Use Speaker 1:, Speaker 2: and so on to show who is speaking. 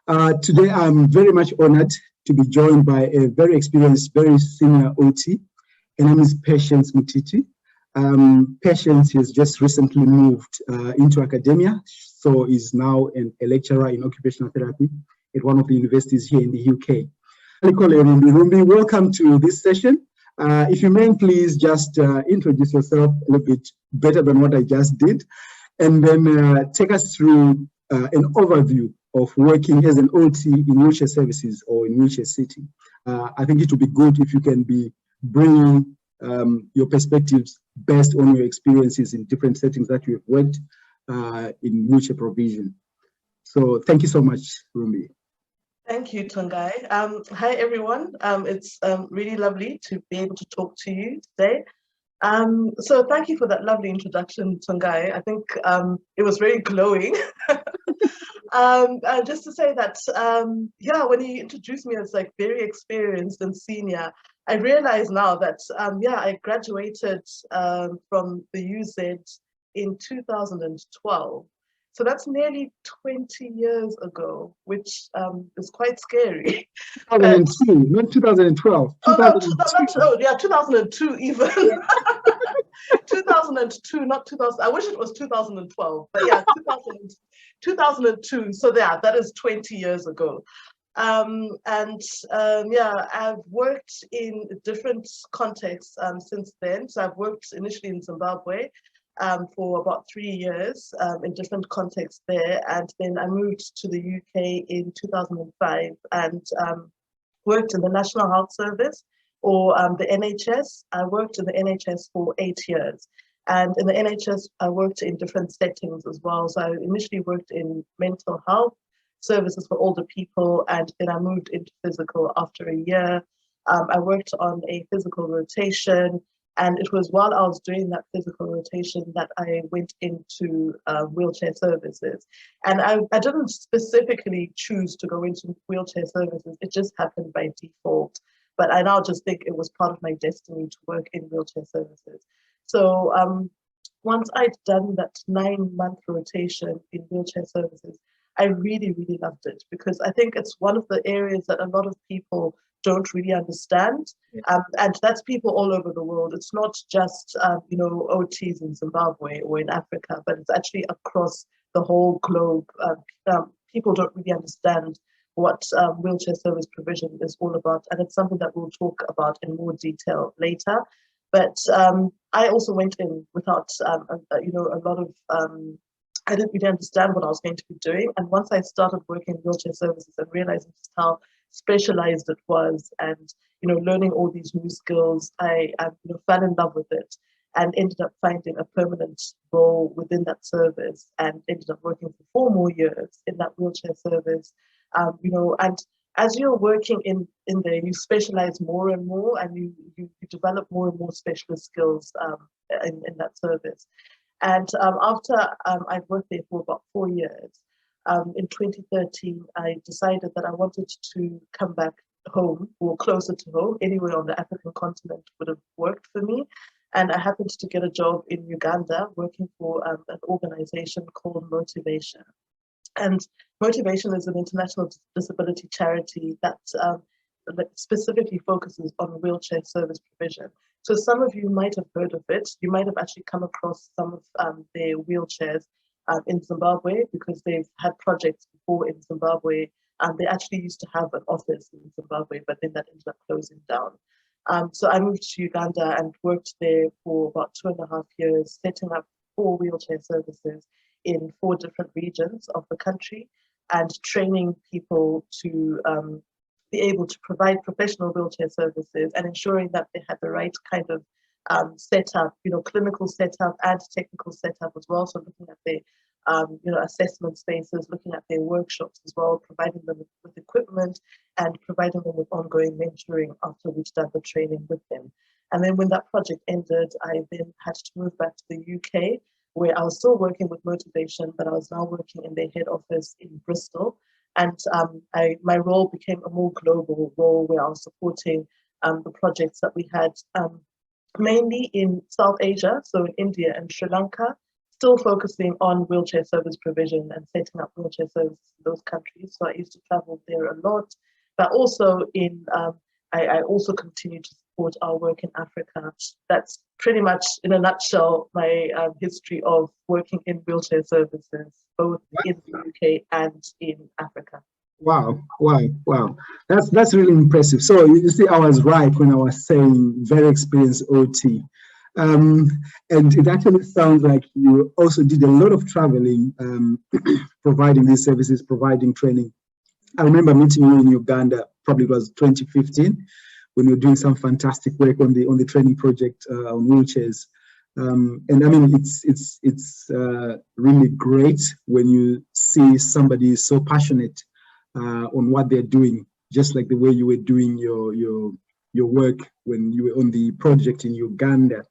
Speaker 1: Today, I'm very much honored to be joined by a very experienced, very senior OT. Her name is Patience Mutiti. Patience has just recently moved into academia, so is now a lecturer in occupational therapy at one of the universities here in the UK. Rumbie, welcome to this session. If you may, please just introduce yourself a little bit better than what I just did, and then take us through an overview of working as an OT in wheelchair services or in wheelchair city. I think it would be good if you can be bringing your perspectives based on your experiences in different settings that you have worked in wheelchair provision. So thank you so much, Rumbie.
Speaker 2: Thank you, Tongai. Hi, everyone. It's really lovely to be able to talk to you today. So thank you for that lovely introduction, Tongai. I think it was very glowing. Just to say that, yeah, when you introduced me as like very experienced and senior, I realize now that, yeah, I graduated from the UZ in 2012. So that's nearly 20 years ago, which is quite scary.
Speaker 1: 2002, not 2012.
Speaker 2: Oh, no, yeah, 2002 even. 2002, not 2000. I wish it was 2012, but yeah, 2002. So yeah, that is 20 years ago. Yeah, I've worked in different contexts since then. So I've worked initially in Zimbabwe for about 3 years in different contexts there. And then I moved to the UK in 2005 and worked in the National Health Service or the NHS. I worked in the NHS for 8 years. And in the NHS, I worked in different settings as well. So I initially worked in mental health services for older people, and then I moved into physical after a year. I worked on a physical rotation, and it was while I was doing that physical rotation that I went into wheelchair services. And I didn't specifically choose to go into wheelchair services, it just happened by default. But I now just think it was part of my destiny to work in wheelchair services. So once I'd done that 9-month rotation in wheelchair services, I really, really loved it, because I think it's one of the areas that a lot of people don't really understand. And that's people all over the world. It's not just, you know, OTs in Zimbabwe or in Africa, but it's actually across the whole globe. People don't really understand what wheelchair service provision is all about. And it's something that we'll talk about in more detail later. But I also went in without, you know, a lot of, I didn't really understand what I was going to be doing. And once I started working in wheelchair services and realizing just how specialized it was and, you know, learning all these new skills, I you know, fell in love with it and ended up finding a permanent role within that service and ended up working for 4 more years in that wheelchair service. You know, and as you're working in there, you specialize more and more, and you develop more and more specialist skills in that service. And after I'd worked there for about 4 years, in 2013, I decided that I wanted to come back home or closer to home. Anywhere on the African continent would have worked for me. And I happened to get a job in Uganda working for an organization called Motivation. And Motivation is an international disability charity that specifically focuses on wheelchair service provision. So some of you might have heard of it. You might have actually come across some of their wheelchairs in Zimbabwe, because they've had projects before in Zimbabwe. They actually used to have an office in Zimbabwe, but then that ended up closing down. So I moved to Uganda and worked there for about 2.5 years, setting up 4 wheelchair services in 4 different regions of the country and training people to be able to provide professional wheelchair services and ensuring that they had the right kind of setup, you know, clinical setup and technical setup as well. So looking at their, you know, assessment spaces, looking at their workshops as well, providing them with equipment and providing them with ongoing mentoring after we'd done the training with them. And then when that project ended, I then had to move back to the UK, where I was still working with Motivation, but I was now working in their head office in Bristol. And my role became a more global role where I was supporting the projects that we had mainly in South Asia, so in India and Sri Lanka, still focusing on wheelchair service provision and setting up wheelchair services in those countries. So I used to travel there a lot, but also I also continue to support our work in Africa. That's pretty much, in a nutshell, my history of working in wheelchair services, both in the UK and in Africa.
Speaker 1: Wow, wow, wow. That's really impressive. So you see, I was right when I was saying very experienced OT. And it actually sounds like you also did a lot of traveling, providing these services, providing training. I remember meeting you in Uganda, probably it was 2015, when you were doing some fantastic work on the training project on wheelchairs. And I mean, it's really great when you see somebody so passionate on what they're doing, just like the way you were doing your work when you were on the project in Uganda.